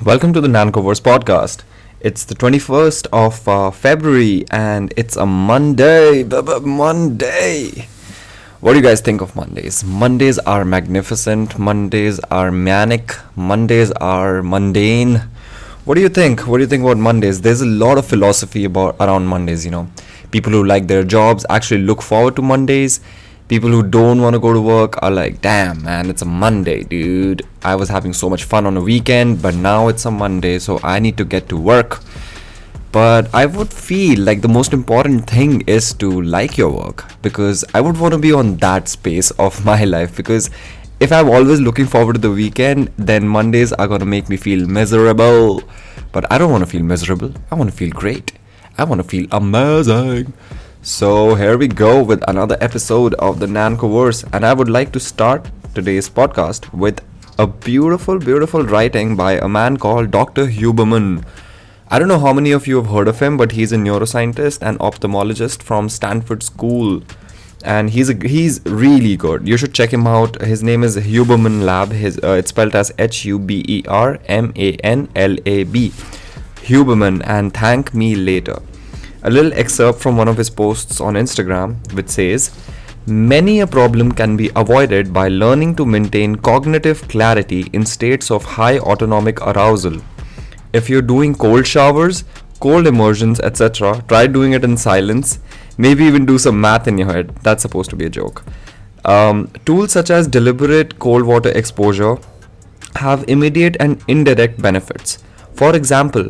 Welcome to the NancoVerse podcast. It's the 21st of February and it's a Monday. Monday! What do you guys think of Mondays? Mondays are magnificent. Mondays are manic. Mondays are mundane. What do you think? What do you think about Mondays? There's a lot of philosophy around Mondays, People who like their jobs actually look forward to Mondays. People who don't want to go to work are like, damn, man, it's a Monday, dude. I was having so much fun on a weekend, but now it's a Monday, so I need to get to work. But I would feel like the most important thing is to like your work, because I would want to be on that space of my life. Because if I'm always looking forward to the weekend, then Mondays are going to make me feel miserable. But I don't want to feel miserable. I want to feel great. I want to feel amazing. So here we go with another episode of the NancoVerse, and I would like to start today's podcast with a beautiful writing by a man called Dr. Huberman. I don't know how many of you have heard of him, but he's a neuroscientist and ophthalmologist from Stanford School, and he's really good. You should check him out. His name is HubermanLab. It's spelled as HubermanLab. Huberman, and thank me later. A little excerpt from one of his posts on Instagram, which says, "Many a problem can be avoided by learning to maintain cognitive clarity in states of high autonomic arousal. If you're doing cold showers, cold immersions, etc., try doing it in silence. Maybe even do some math in your head." That's supposed to be a joke. Tools such as deliberate cold water exposure have immediate and indirect benefits. For example,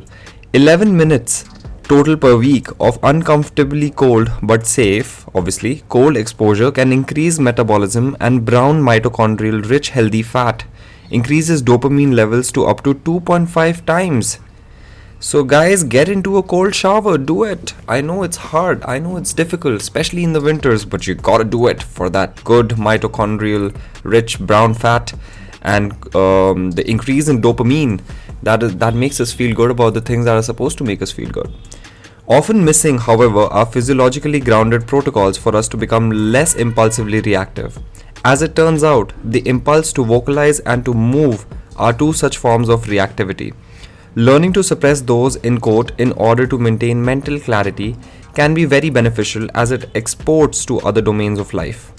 11 minutes total per week of uncomfortably cold but safe, obviously, cold exposure can increase metabolism and brown mitochondrial rich healthy fat, increases dopamine levels to up to 2.5 times. So guys, get into a cold shower, do it. I know it's hard, I know it's difficult, especially in the winters, but you gotta do it for that good mitochondrial rich brown fat and the increase in dopamine that makes us feel good about the things that are supposed to make us feel good. Often missing, however, are physiologically grounded protocols for us to become less impulsively reactive. As it turns out, the impulse to vocalize and to move are two such forms of reactivity. Learning to suppress those in order to maintain mental clarity can be very beneficial as it exports to other domains of life.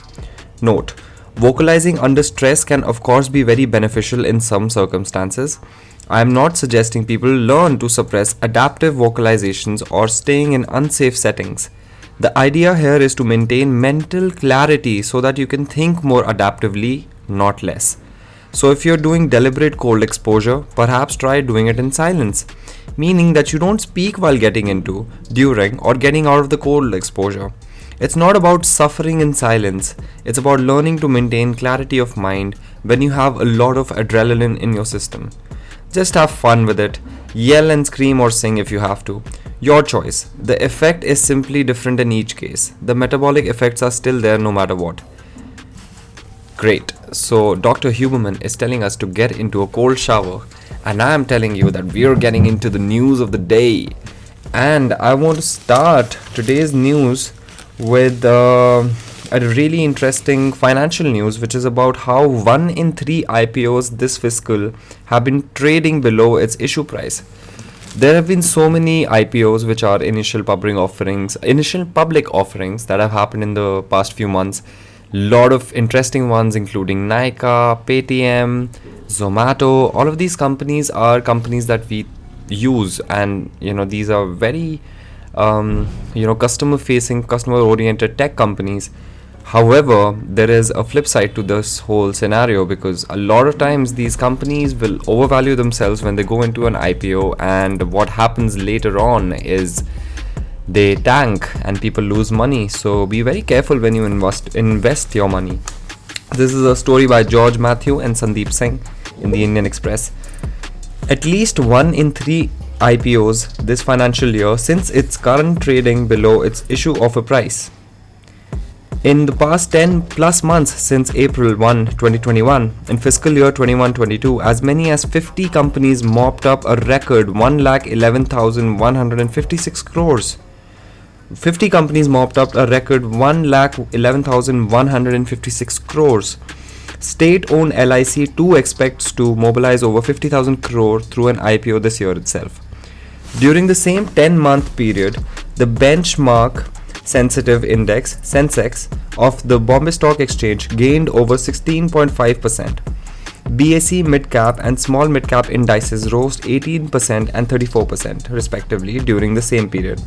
Note: vocalizing under stress can of course be very beneficial in some circumstances. I am not suggesting people learn to suppress adaptive vocalizations or staying in unsafe settings. The idea here is to maintain mental clarity so that you can think more adaptively, not less. So if you're doing deliberate cold exposure, perhaps try doing it in silence, meaning that you don't speak while getting into, during, or getting out of the cold exposure. It's not about suffering in silence, it's about learning to maintain clarity of mind when you have a lot of adrenaline in your system. Just have fun with it. Yell and scream or sing if you have to. Your choice. The effect is simply different in each case. The metabolic effects are still there no matter what. Great. So Dr. Huberman is telling us to get into a cold shower, and I am telling you that we are getting into the news of the day. And I want to start today's news with a really interesting financial news, which is about how 1 in 3 IPOs this fiscal have been trading below its issue price. There have been so many IPOs, which are initial public offerings that have happened in the past few months. Lot of interesting ones, including Nykaa, Paytm, Zomato. All of these companies are companies that we use, and these are very customer-facing, customer-oriented tech companies. However, there is a flip side to this whole scenario, because a lot of times these companies will overvalue themselves when they go into an IPO, and what happens later on is they tank and people lose money. So be very careful when you invest your money. This is a story by George Matthew and Sandeep Singh in the Indian Express. At least 1 in 3 IPOs this financial year since its current trading below its issue offer price. In the past 10 plus months since April 1, 2021, in fiscal year 21-22, as many as 50 companies mopped up a record 1,11,156 crores. 50 companies mopped up a record 1,11,156 crores. State-owned LIC too expects to mobilize over 50,000 crore through an IPO this year itself. During the same 10-month period, the benchmark sensitive index Sensex of the Bombay Stock Exchange gained over 16.5%. BSE mid-cap and small mid-cap indices rose 18% and 34% respectively during the same period.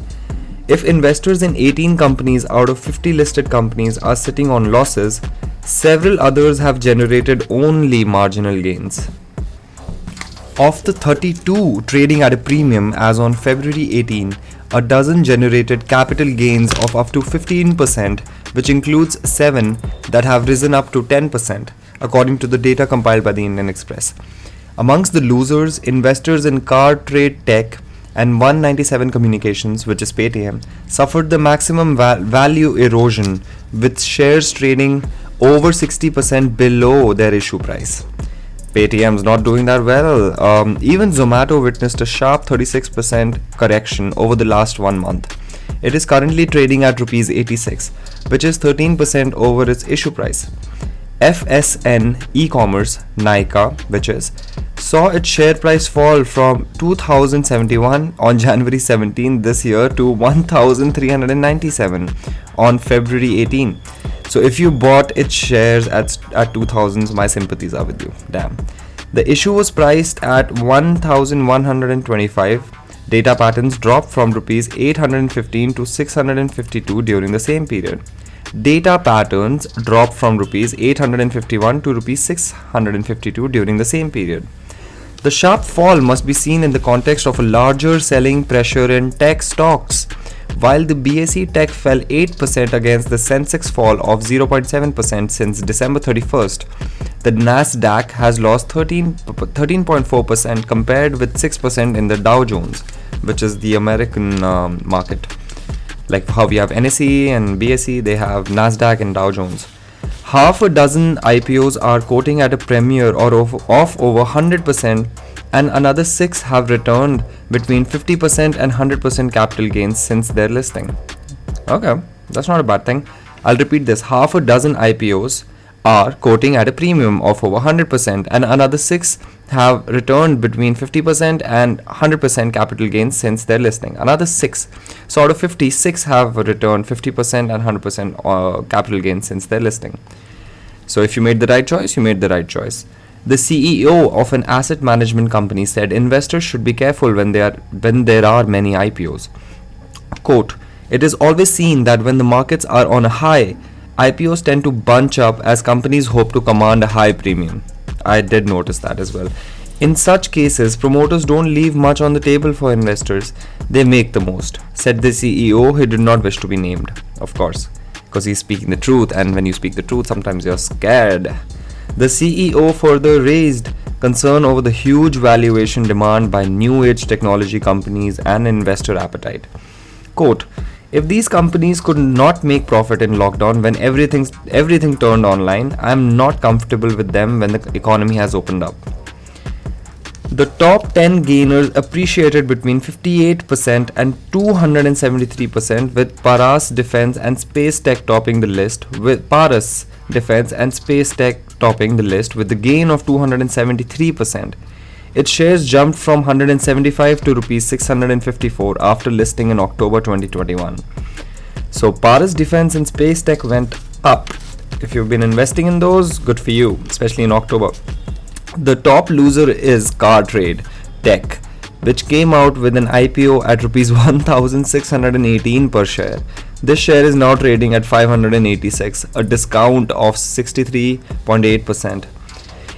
If investors in 18 companies out of 50 listed companies are sitting on losses, several others have generated only marginal gains. Of the 32 trading at a premium as on February 18, a dozen generated capital gains of up to 15%, which includes 7 that have risen up to 10%, according to the data compiled by the Indian Express. Amongst the losers, investors in Car Trade Tech and 197 Communications, which is Paytm, suffered the maximum value erosion, with shares trading over 60% below their issue price. Paytm's not doing that well. Even Zomato witnessed a sharp 36% correction over the last 1 month. It is currently trading at Rs 86, which is 13% over its issue price. FSN e-commerce, Nykaa, which is, saw its share price fall from 2071 on January 17 this year to 1397 on February 18. So if you bought its shares at 2000s, my sympathies are with you. Damn. The issue was priced at 1125. Data patterns dropped from Rs 815 to 652 during the same period. Data patterns dropped from Rs 851 to Rs 652 during the same period. The sharp fall must be seen in the context of a larger selling pressure in tech stocks. While the BSE Tech fell 8% against the Sensex fall of 0.7% since December 31st, the Nasdaq has lost 13.4% compared with 6% in the Dow Jones, which is the American market. Like how we have NSE and BSE, they have Nasdaq and Dow Jones. Half a dozen IPOs are quoting at a premiere or of over 100%, and another 6 have returned between 50% and 100% capital gains since their listing. Okay, that's not a bad thing. I'll repeat this. Half a dozen IPOs are quoting at a premium of over 100%, and another 6 have returned between 50% and 100% capital gains since their listing. Another 6, so out of 56 have returned 50% and 100% capital gains since their listing. So if you made the right choice, you made the right choice. The CEO of an asset management company said investors should be careful when there are many IPOs. Quote, "It is always seen that when the markets are on a high, IPOs tend to bunch up as companies hope to command a high premium." I did notice that as well. In such cases, promoters don't leave much on the table for investors. They make the most, said the CEO, who did not wish to be named, of course, because he's speaking the truth, and when you speak the truth, sometimes you're scared. The CEO further raised concern over the huge valuation demand by new age technology companies and investor appetite. Quote, "If these companies could not make profit in lockdown when everything turned online, I am not comfortable with them when the economy has opened up." The top 10 gainers appreciated between 58% and 273%, with Paras Defense and Space Tech topping the list, with the gain of 273%. Its shares jumped from 175 to Rs 654 after listing in October 2021. So Paras Defense and Space Tech went up. If you've been investing in those, good for you, especially in October. The top loser is Car Trade Tech, which came out with an IPO at Rs 1,618 per share. This share is now trading at 586, a discount of 63.8%.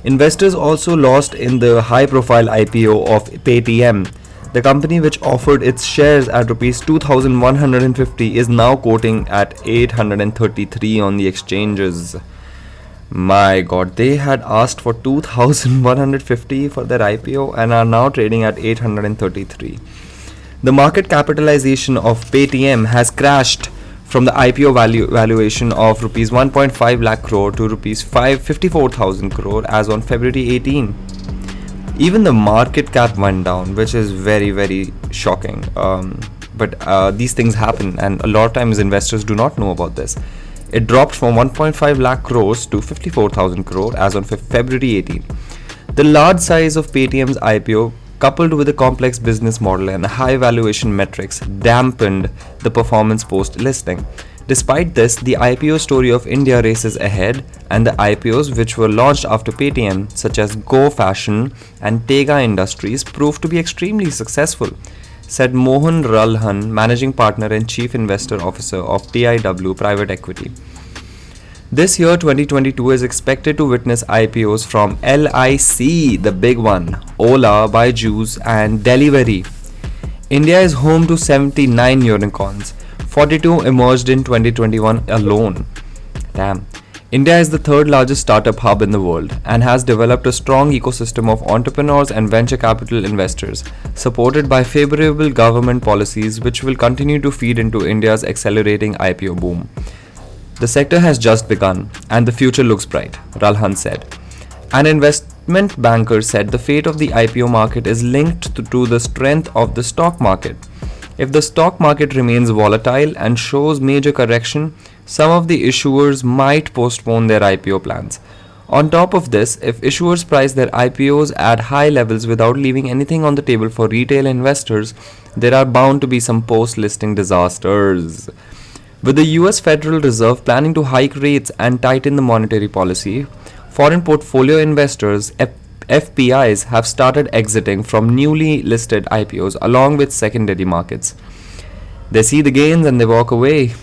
Investors also lost in the high-profile IPO of Paytm. The company, which offered its shares at Rs 2,150, is now quoting at 833 on the exchanges. My god, they had asked for 2,150 for their IPO and are now trading at 833. The market capitalization of Paytm has crashed from the IPO valuation of Rs 1.5 lakh crore to Rs 54,000 crore as on February 18. Even the market cap went down, which is very, very shocking. But these things happen, and a lot of times investors do not know about this. It dropped from 1.5 lakh crores to 54,000 crore as on February 18. The large size of Paytm's IPO, coupled with a complex business model and high valuation metrics, dampened the performance post-listing. Despite this, the IPO story of India races ahead, and the IPOs which were launched after Paytm, such as Go Fashion and Tega Industries, proved to be extremely successful, said Mohan Ralhan, Managing Partner and Chief Investor Officer of TIW Private Equity. This year 2022 is expected to witness IPOs from LIC, the big one, Ola, Byju's and Delivery. India is home to 79 unicorns. 42 emerged in 2021 alone. Damn. India is the third largest startup hub in the world and has developed a strong ecosystem of entrepreneurs and venture capital investors, supported by favorable government policies which will continue to feed into India's accelerating IPO boom. The sector has just begun and the future looks bright, Ralhan said. An investment banker said the fate of the IPO market is linked to the strength of the stock market. If the stock market remains volatile and shows major correction, some of the issuers might postpone their IPO plans. On top of this, if issuers price their IPOs at high levels without leaving anything on the table for retail investors, there are bound to be some post-listing disasters. With the US Federal Reserve planning to hike rates and tighten the monetary policy, foreign portfolio investors, FPIs, have started exiting from newly listed IPOs along with secondary markets. They see the gains and they walk away.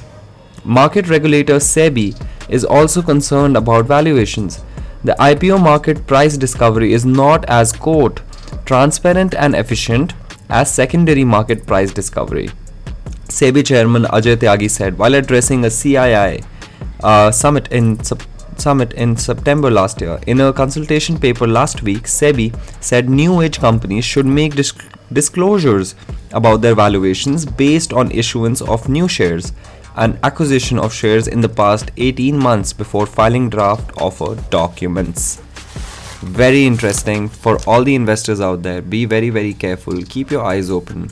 Market regulator SEBI is also concerned about valuations. The IPO market price discovery is not as quote transparent and efficient as secondary market price discovery, SEBI chairman Ajay Tyagi said while addressing a CII summit in September last year. In a consultation paper last week, SEBI said new age companies should make disclosures about their valuations based on issuance of new shares and acquisition of shares in the past 18 months before filing draft offer documents. Very interesting for all the investors out there. Be very, very careful. Keep your eyes open.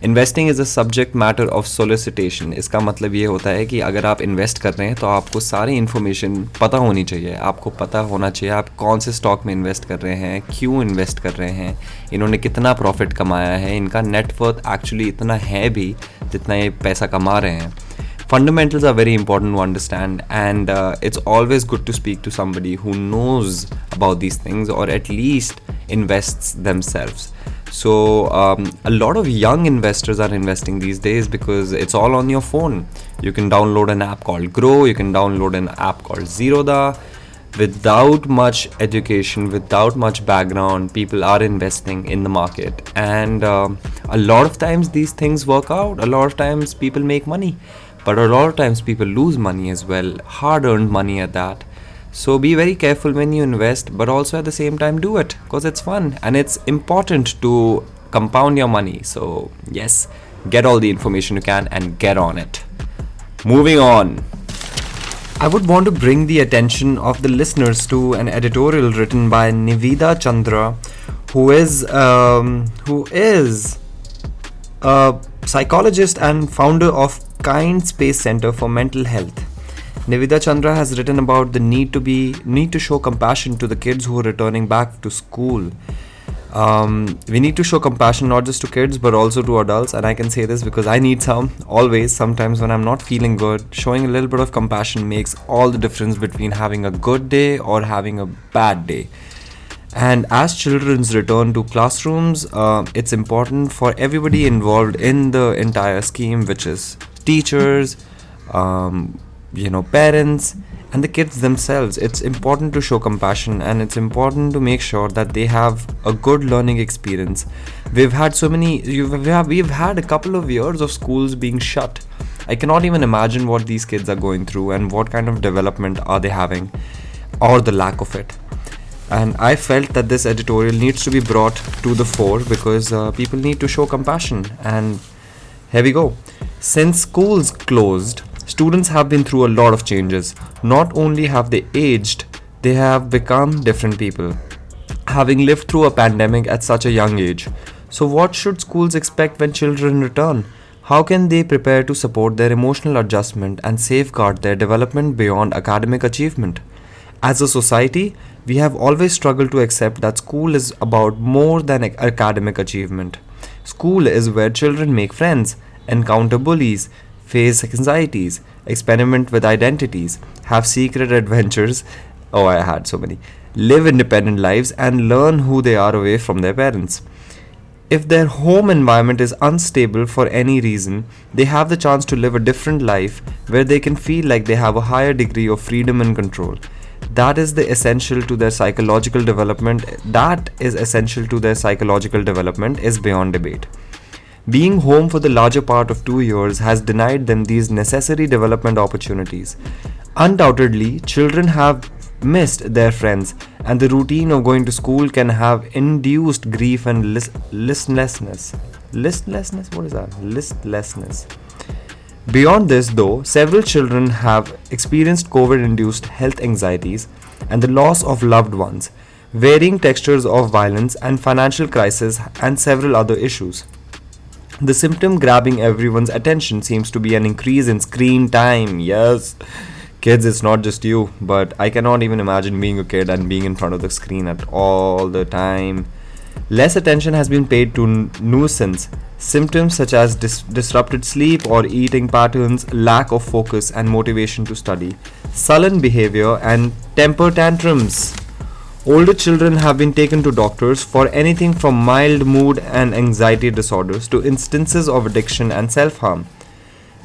Investing is a subject matter of solicitation. इसका मतलब ये होता है कि अगर आप invest कर रहे हैं तो आपको सारी इन्फॉर्मेशन पता होनी चाहिए. आपको पता होना चाहिए आप कौन से स्टॉक में इन्वेस्ट कर रहे हैं, क्यों इन्वेस्ट कर रहे हैं, इन्होंने कितना प्रॉफिट कमाया है, इनका नेटवर्थ एक्चुअली इतना है भी जितना ये पैसा कमा रहे हैं. Fundamentals are very important to understand, and it's always good to speak to somebody who knows about these things or at least invests themselves. So a lot of young investors are investing these days because it's all on your phone. You can download an app called Grow, you can download an app called Zerodha. Without much education, without much background, people are investing in the market, and a lot of times these things work out. A lot of times people make money, but a lot of times people lose money as well, hard-earned money at that. So be very careful when you invest, but also at the same time do it because it's fun and it's important to compound your money. So yes, get all the information you can and get on it. Moving on, I would want to bring the attention of the listeners to an editorial written by Nivida Chandra, who is a psychologist and founder of Kind Space Center for Mental Health. Nivida Chandra has written about the need to show compassion to the kids who are returning back to school. We need to show compassion not just to kids but also to adults, and I can say this because I need some always. Sometimes when I'm not feeling good, showing a little bit of compassion makes all the difference between having a good day or having a bad day. And as children's return to classrooms, it's important for everybody involved in the entire scheme, which is teachers, parents and the kids themselves. It's important to show compassion, and it's important to make sure that they have a good learning experience. We've had a couple of years of schools being shut. I cannot even imagine what these kids are going through and what kind of development are they having, or the lack of it. And I felt that this editorial needs to be brought to the fore because people need to show compassion. And here we go. Since schools closed, students have been through a lot of changes. Not only have they aged, they have become different people, having lived through a pandemic at such a young age. So what should schools expect when children return? How can they prepare to support their emotional adjustment and safeguard their development beyond academic achievement? As a society, we have always struggled to accept that school is about more than academic achievement. School is where children make friends, encounter bullies, face anxieties, experiment with identities, have secret adventures. Oh, I had so many. Live independent lives and learn who they are away from their parents. If their home environment is unstable for any reason, they have the chance to live a different life where they can feel like they have a higher degree of freedom and control. That is essential to their psychological development. Is beyond debate. Being home for the larger part of 2 years has denied them these necessary development opportunities. Undoubtedly, children have missed their friends, and the routine of going to school can have induced grief and listlessness. Listlessness? What is that? Listlessness. Beyond this, though, several children have experienced COVID induced health anxieties and the loss of loved ones, varying textures of violence and financial crisis, and several other issues. The symptom grabbing everyone's attention seems to be an increase in screen time. Yes, kids, it's not just you, but I cannot even imagine being a kid and being in front of the screen at all the time. Less attention has been paid to nuisance symptoms such as disrupted sleep or eating patterns, lack of focus and motivation to study, sullen behavior, and temper tantrums. Older children have been taken to doctors for anything from mild mood and anxiety disorders to instances of addiction and self-harm.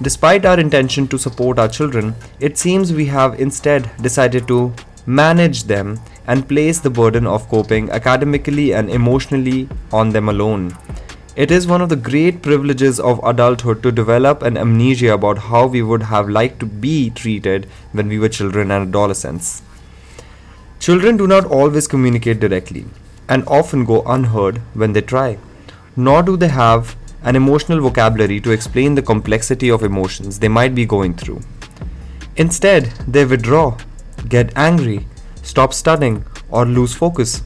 Despite our intention to support our children, it seems we have instead decided to manage them and place the burden of coping academically and emotionally on them alone. It is one of the great privileges of adulthood to develop an amnesia about how we would have liked to be treated when we were children and adolescents. Children do not always communicate directly and often go unheard when they try, nor do they have an emotional vocabulary to explain the complexity of emotions they might be going through. Instead, they withdraw, get angry, stop studying, or lose focus.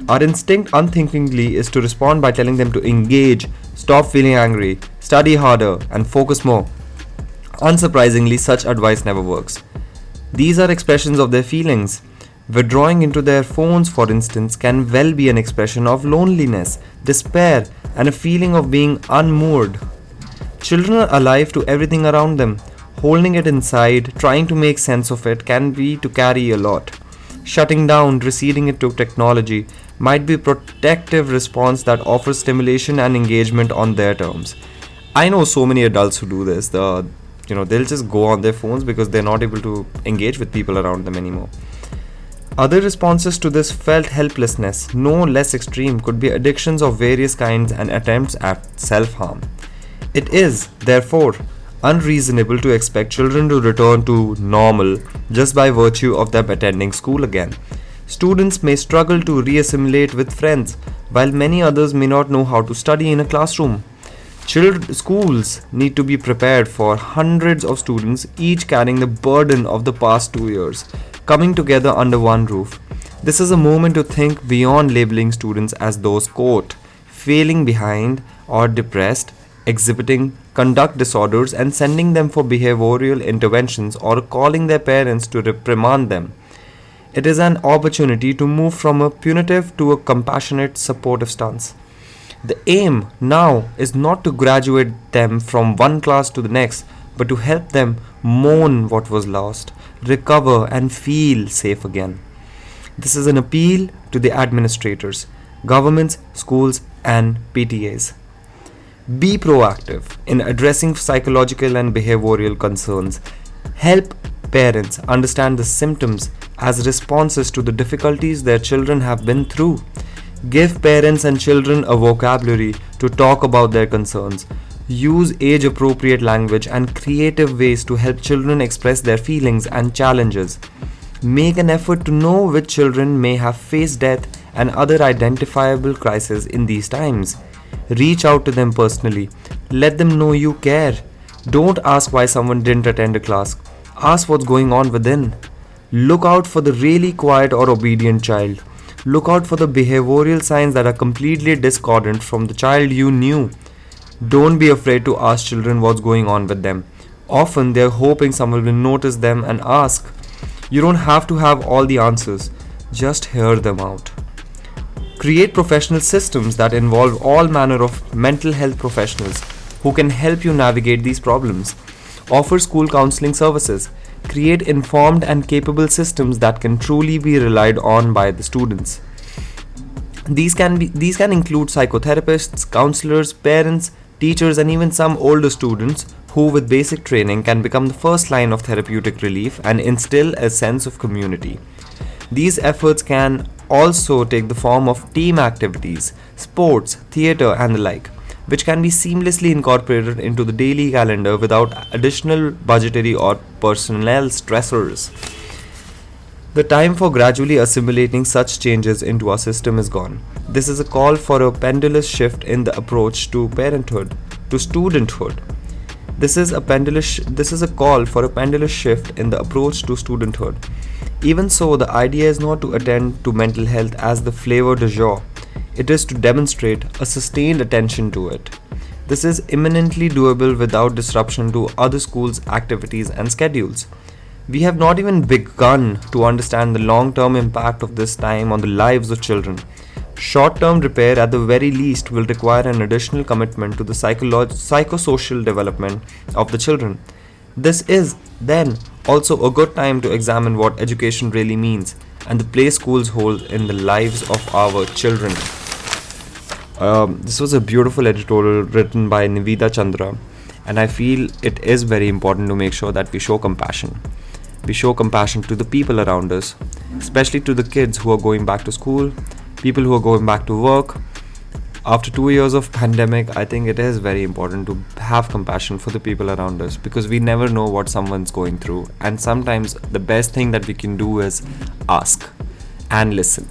Our instinct unthinkingly is to respond by telling them to engage, stop feeling angry, study harder, and focus more. Unsurprisingly, such advice never works. These are expressions of their feelings. Withdrawing into their phones, for instance, can well be an expression of loneliness, despair, and a feeling of being unmoored. Children are alive to everything around them. Holding it inside, trying to make sense of it, can be to carry a lot. Shutting down, receding it to technology, might be a protective response that offers stimulation and engagement on their terms. I know so many adults who do this. They'll just go on their phones because they're not able to engage with people around them anymore. Other responses to this felt helplessness, no less extreme, could be addictions of various kinds and attempts at self-harm. It is, therefore, unreasonable to expect children to return to normal just by virtue of them attending school again. Students may struggle to reassimilate with friends, while many others may not know how to study in a classroom. Schools need to be prepared for hundreds of students, each carrying the burden of the past 2 years, coming together under one roof. This is a moment to think beyond labeling students as those, quote, failing behind or depressed, exhibiting conduct disorders, and sending them for behavioral interventions or calling their parents to reprimand them. It is an opportunity to move from a punitive to a compassionate, supportive stance. The aim now is not to graduate them from one class to the next, but to help them mourn what was lost, recover, and feel safe again. This is an appeal to the administrators, governments, schools, and PTAs. Be proactive in addressing psychological and behavioral concerns. Help parents understand the symptoms as responses to the difficulties their children have been through. Give parents and children a vocabulary to talk about their concerns. Use age-appropriate language and creative ways to help children express their feelings and challenges. Make an effort to know which children may have faced death and other identifiable crises in these times. Reach out to them personally. Let them know you care. Don't ask why someone didn't attend a class. Ask what's going on within. Look out for the really quiet or obedient child. Look out for the behavioral signs that are completely discordant from the child you knew. Don't be afraid to ask children what's going on with them. Often they're hoping someone will notice them and ask. You don't have to have all the answers, just hear them out. Create professional systems that involve all manner of mental health professionals who can help you navigate these problems. Offer school counseling services. Create informed and capable systems that can truly be relied on by the students. These can include psychotherapists, counselors, parents, teachers, and even some older students who, with basic training, can become the first line of therapeutic relief and instill a sense of community. These efforts can also take the form of team activities, sports, theatre, and the like, which can be seamlessly incorporated into the daily calendar without additional budgetary or personnel stressors. The time for gradually assimilating such changes into our system is gone. This is a call for a pendulous shift in the approach to parenthood, to studenthood. This is a call for a pendulous shift in the approach to studenthood. Even so, the idea is not to attend to mental health as the flavor du jour. It is to demonstrate a sustained attention to it. This is imminently doable without disruption to other schools' activities and schedules. We have not even begun to understand the long-term impact of this time on the lives of children. Short-term repair at the very least will require an additional commitment to the psychosocial development of the children. This is, then, also a good time to examine what education really means and the place schools hold in the lives of our children. This was a beautiful editorial written by Nivida Chandra, and I feel it is very important to make sure that we show compassion. We show compassion to the people around us, especially to the kids who are going back to school, people who are going back to work. After 2 years of pandemic, I think it is very important to have compassion for the people around us because we never know what someone's going through. And sometimes the best thing that we can do is ask and listen.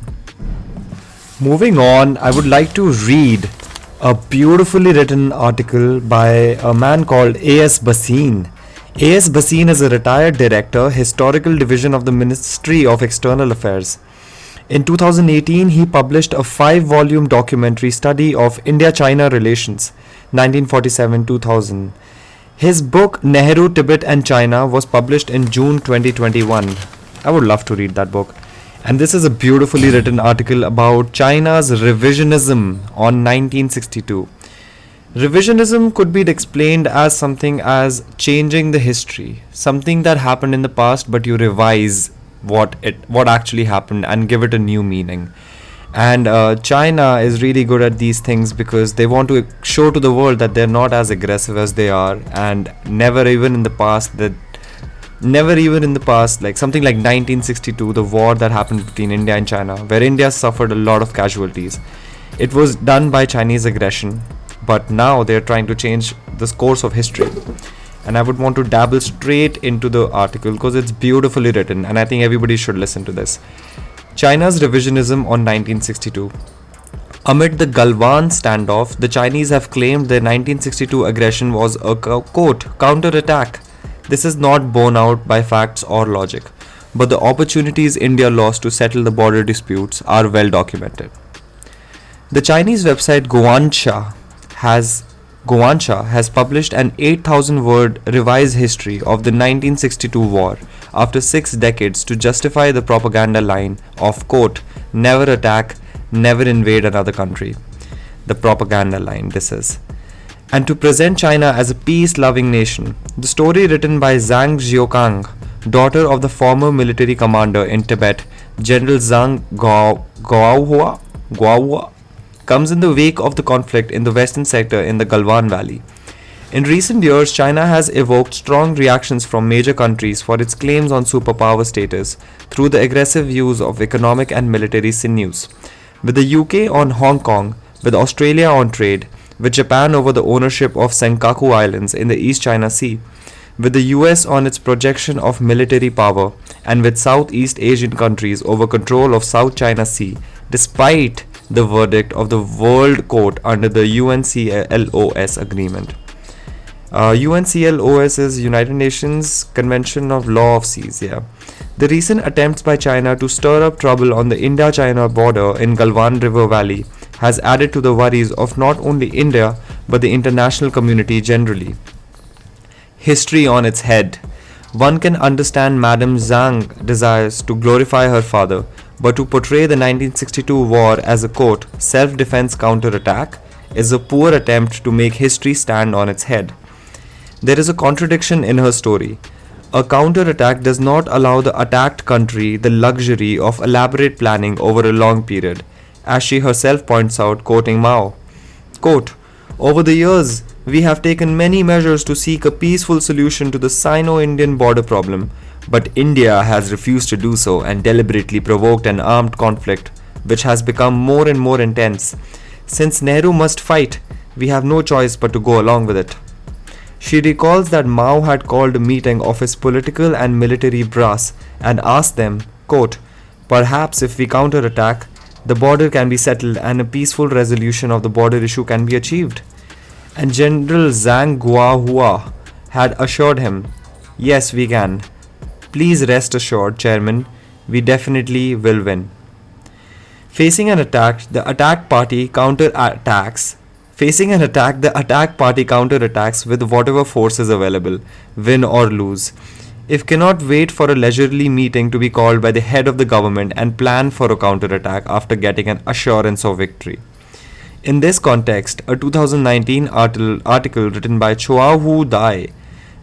Moving on, I would like to read a beautifully written article by a man called A.S. Bhasin. A.S. Bhasin is a retired director, Historical Division of the Ministry of External Affairs. In 2018, he published a 5-volume documentary study of India-China relations, 1947-2000. His book, Nehru, Tibet and China, was published in June 2021. I would love to read that book. And this is a beautifully written article about China's revisionism on 1962. Revisionism could be explained as something as changing the history, something that happened in the past, but you revise what actually happened and give it a new meaning. And China is really good at these things because they want to show to the world that they're not as aggressive as they are, and never even in the past, like something like 1962, the war that happened between India and China, where India suffered a lot of casualties. It was done by Chinese aggression, but now they're trying to change the course of history. And I would want to dabble straight into the article because it's beautifully written and I think everybody should listen to this. China's revisionism on 1962. Amid the Galwan standoff, the Chinese have claimed their 1962 aggression was a quote, counterattack. This is not borne out by facts or logic, but the opportunities India lost to settle the border disputes are well documented. The Chinese website Guansha has published an 8,000-word revised history of the 1962 war after 6 decades to justify the propaganda line of, quote, never attack, never invade another country. The propaganda line, this is. And to present China as a peace-loving nation. The story written by Zhang Jiokang, daughter of the former military commander in Tibet, General Zhang Guohua, comes in the wake of the conflict in the western sector in the Galwan Valley. In recent years, China has evoked strong reactions from major countries for its claims on superpower status through the aggressive use of economic and military sinews. With the UK on Hong Kong, with Australia on trade, with Japan over the ownership of Senkaku Islands in the East China Sea, with the US on its projection of military power, and with Southeast Asian countries over control of South China Sea, despite the verdict of the World Court under the UNCLOS agreement. UNCLOS is United Nations Convention of Law of Seas, The recent attempts by China to stir up trouble on the India-China border in Galwan River Valley has added to the worries of not only India but the international community generally. History on its head. One can understand Madame Zhang desires to glorify her father, but to portray the 1962 war as a quote, self-defense counterattack is a poor attempt to make history stand on its head. There is a contradiction in her story. A counterattack does not allow the attacked country the luxury of elaborate planning over a long period, as she herself points out, quoting Mao. Quote, over the years, we have taken many measures to seek a peaceful solution to the Sino-Indian border problem, but India has refused to do so and deliberately provoked an armed conflict which has become more and more intense. Since Nehru must fight, we have no choice but to go along with it. She recalls that Mao had called a meeting of his political and military brass and asked them, quote, perhaps if we counterattack, the border can be settled and a peaceful resolution of the border issue can be achieved. And General Zhang Guohua had assured him, yes, we can. Please rest assured, Chairman, we definitely will win. Facing an attack, the attack party counterattacks with whatever forces available, win or lose. If cannot wait for a leisurely meeting to be called by the head of the government and plan for a counterattack after getting an assurance of victory. In this context, a 2019 article written by Chua Hu Dai,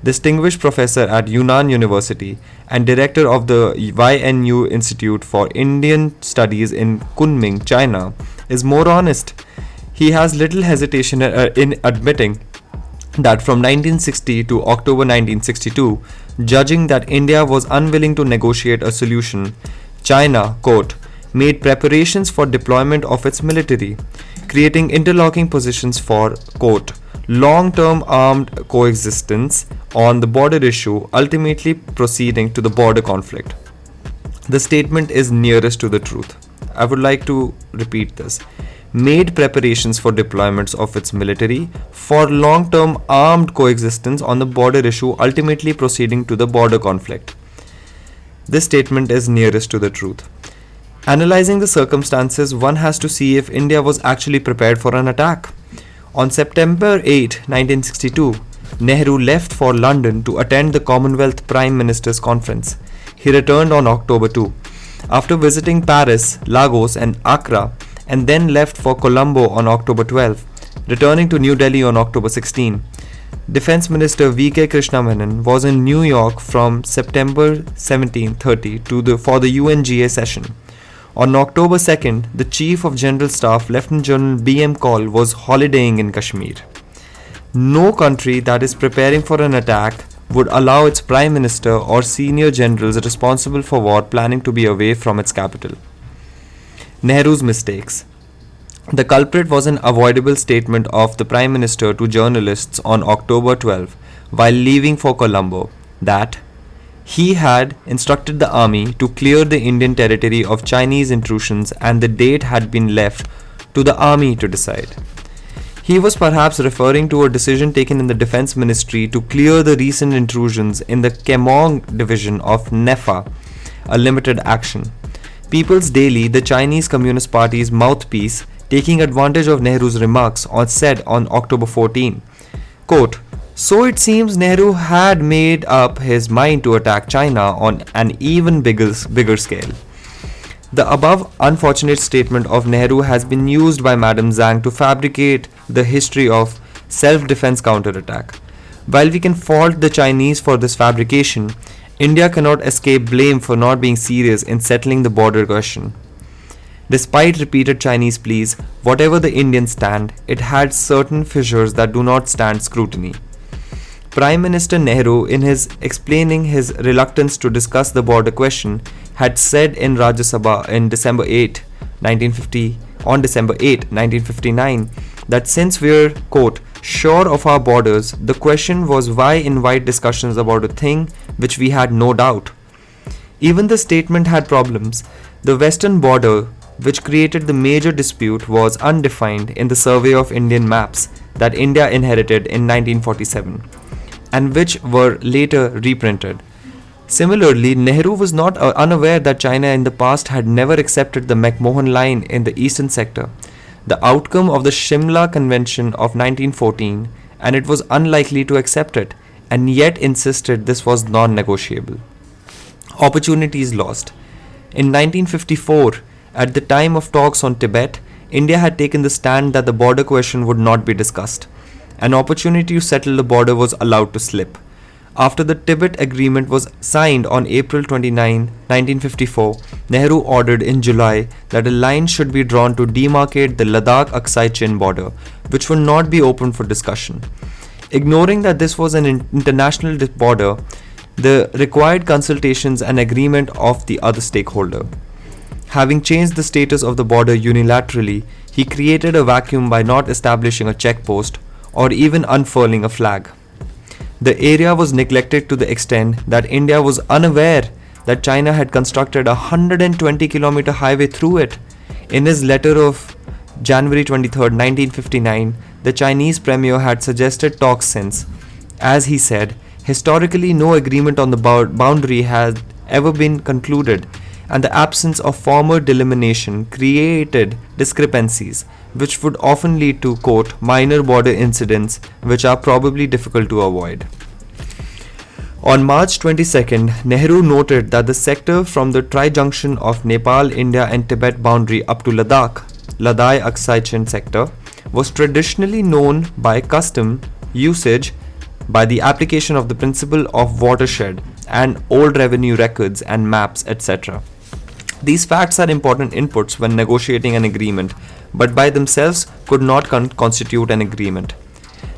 distinguished professor at Yunnan University and director of the YNU Institute for Indian Studies in Kunming, China, is more honest. He has little hesitation in admitting that from 1960 to October 1962, judging that India was unwilling to negotiate a solution, China, quote, made preparations for deployment of its military, creating interlocking positions for, quote, long-term armed coexistence on the border issue, ultimately proceeding to the border conflict. The statement is nearest to the truth. I would like to repeat this. Made preparations for deployments of its military for long-term armed coexistence on the border issue, ultimately proceeding to the border conflict. This statement is nearest to the truth. Analyzing the circumstances, one has to see if India was actually prepared for an attack. On September 8, 1962, Nehru left for London to attend the Commonwealth Prime Minister's Conference. He returned on October 2, after visiting Paris, Lagos and Accra, and then left for Colombo on October 12, returning to New Delhi on October 16. Defense Minister V.K. Krishna Menon was in New York from September 1730 for the UNGA session. On October 2nd, the Chief of General Staff, Lieutenant General B.M. Kaul, was holidaying in Kashmir. No country that is preparing for an attack would allow its Prime Minister or senior generals responsible for war planning to be away from its capital. Nehru's mistakes. The culprit was an avoidable statement of the Prime Minister to journalists on October 12 while leaving for Colombo that he had instructed the army to clear the Indian territory of Chinese intrusions and the date had been left to the army to decide. He was perhaps referring to a decision taken in the Defense Ministry to clear the recent intrusions in the Kemong division of NEFA, a limited action. People's Daily, the Chinese Communist Party's mouthpiece, taking advantage of Nehru's remarks, said on October 14, quote, so it seems Nehru had made up his mind to attack China on an even bigger scale. The above unfortunate statement of Nehru has been used by Madame Zhang to fabricate the history of self-defense counterattack. While we can fault the Chinese for this fabrication, India cannot escape blame for not being serious in settling the border question. Despite repeated Chinese pleas, whatever the Indian stand, it had certain fissures that do not stand scrutiny. Prime Minister Nehru, in his explaining his reluctance to discuss the border question, had said in Rajya Sabha on December 8, 1959, that since we're, quote, sure of our borders, the question was why invite discussions about a thing which we had no doubt. Even the statement had problems. The western border, which created the major dispute, was undefined in the survey of Indian maps that India inherited in 1947 and which were later reprinted. Similarly, Nehru was not unaware that China in the past had never accepted the McMahon Line in the eastern sector. the outcome of the Shimla Convention of 1914, and it was unlikely to accept it, and yet insisted this was non negotiable. Opportunities lost. In 1954, at the time of talks on Tibet, India had taken the stand that the border question would not be discussed. An opportunity to settle the border was allowed to slip. After the Tibet Agreement was signed on April 29, 1954, Nehru ordered in July that a line should be drawn to demarcate the Ladakh-Aksai Chin border, which would not be open for discussion. Ignoring that this was an international border, the required consultations and agreement of the other stakeholder. Having changed the status of the border unilaterally, he created a vacuum by not establishing a checkpost or even unfurling a flag. The area was neglected to the extent that India was unaware that China had constructed a 120-kilometer highway through it. In his letter of January 23, 1959, the Chinese premier had suggested talks since. As he said, historically no agreement on the boundary had ever been concluded, and the absence of former delimitation created discrepancies, which would often lead to, quote, minor border incidents which are probably difficult to avoid. On March 22nd, Nehru noted that the sector from the tri-junction of Nepal, India and Tibet boundary up to Ladakh-Aksai Chin sector, was traditionally known by custom usage by the application of the principle of watershed and old revenue records and maps, etc. These facts are important inputs when negotiating an agreement, but by themselves could not constitute an agreement.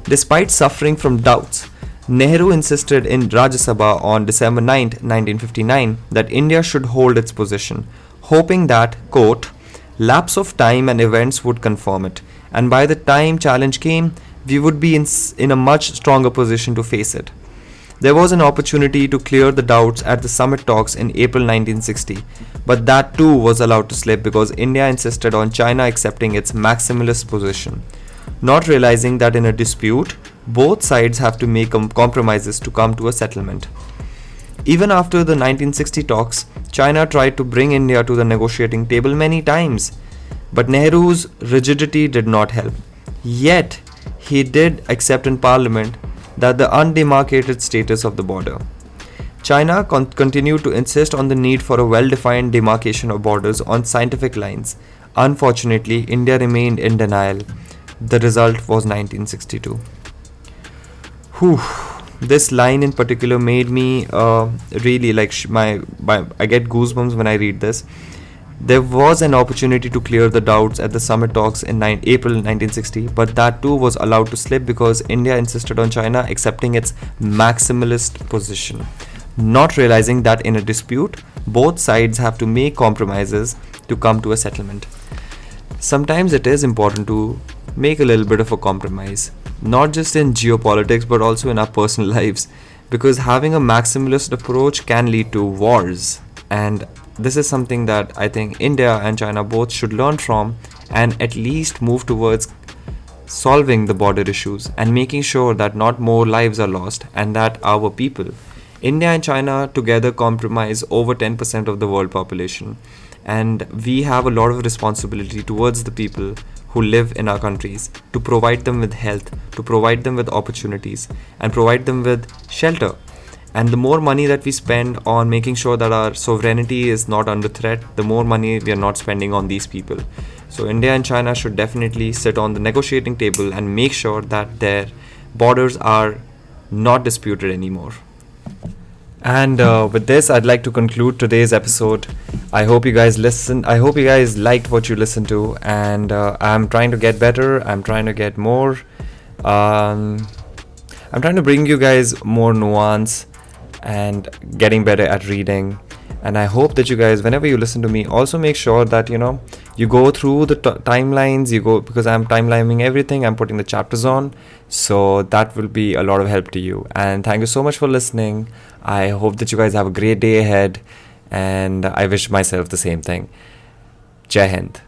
Despite suffering from doubts, Nehru insisted in Rajya Sabha on December 9, 1959, that India should hold its position, hoping that, quote, lapse of time and events would confirm it, and by the time challenge came, we would be in a much stronger position to face it. There was an opportunity to clear the doubts at the summit talks in April 1960, but that too was allowed to slip because India insisted on China accepting its maximalist position, not realizing that in a dispute, both sides have to make compromises to come to a settlement. Even after the 1960 talks, China tried to bring India to the negotiating table many times, but Nehru's rigidity did not help. Yet, he did accept in Parliament that the undemarcated status of the border. China continued to insist on the need for a well-defined demarcation of borders on scientific lines. Unfortunately, India remained in denial. The result was 1962. This line in particular made me really like I get goosebumps when I read this. There was an opportunity to clear the doubts at the summit talks in April 1960, but that too was allowed to slip because India insisted on China accepting its maximalist position, not realizing that in a dispute, both sides have to make compromises to come to a settlement. Sometimes it is important to make a little bit of a compromise, not just in geopolitics but also in our personal lives, because having a maximalist approach can lead to wars, and this is something that I think India and China both should learn from and at least move towards solving the border issues and making sure that not more lives are lost and that our people, India and China together comprise over 10% of the world population, and we have a lot of responsibility towards the people who live in our countries to provide them with health, to provide them with opportunities and provide them with shelter. And the more money that we spend on making sure that our sovereignty is not under threat, the more money we are not spending on these people. So India and China should definitely sit on the negotiating table and make sure that their borders are not disputed anymore. And with this, I'd like to conclude today's episode. I hope you guys listened. I hope you guys liked what you listened to. And I'm trying to get better. I'm trying to get more. I'm trying to bring you guys more nuance and getting better at reading. And I hope that you guys, whenever you listen to me, also make sure that you go through the timelines. Because I'm timelining everything, I'm putting the chapters on, so that will be a lot of help to you. And thank you so much for listening. I hope that you guys have a great day ahead, and I wish myself the same thing. Jai Hind.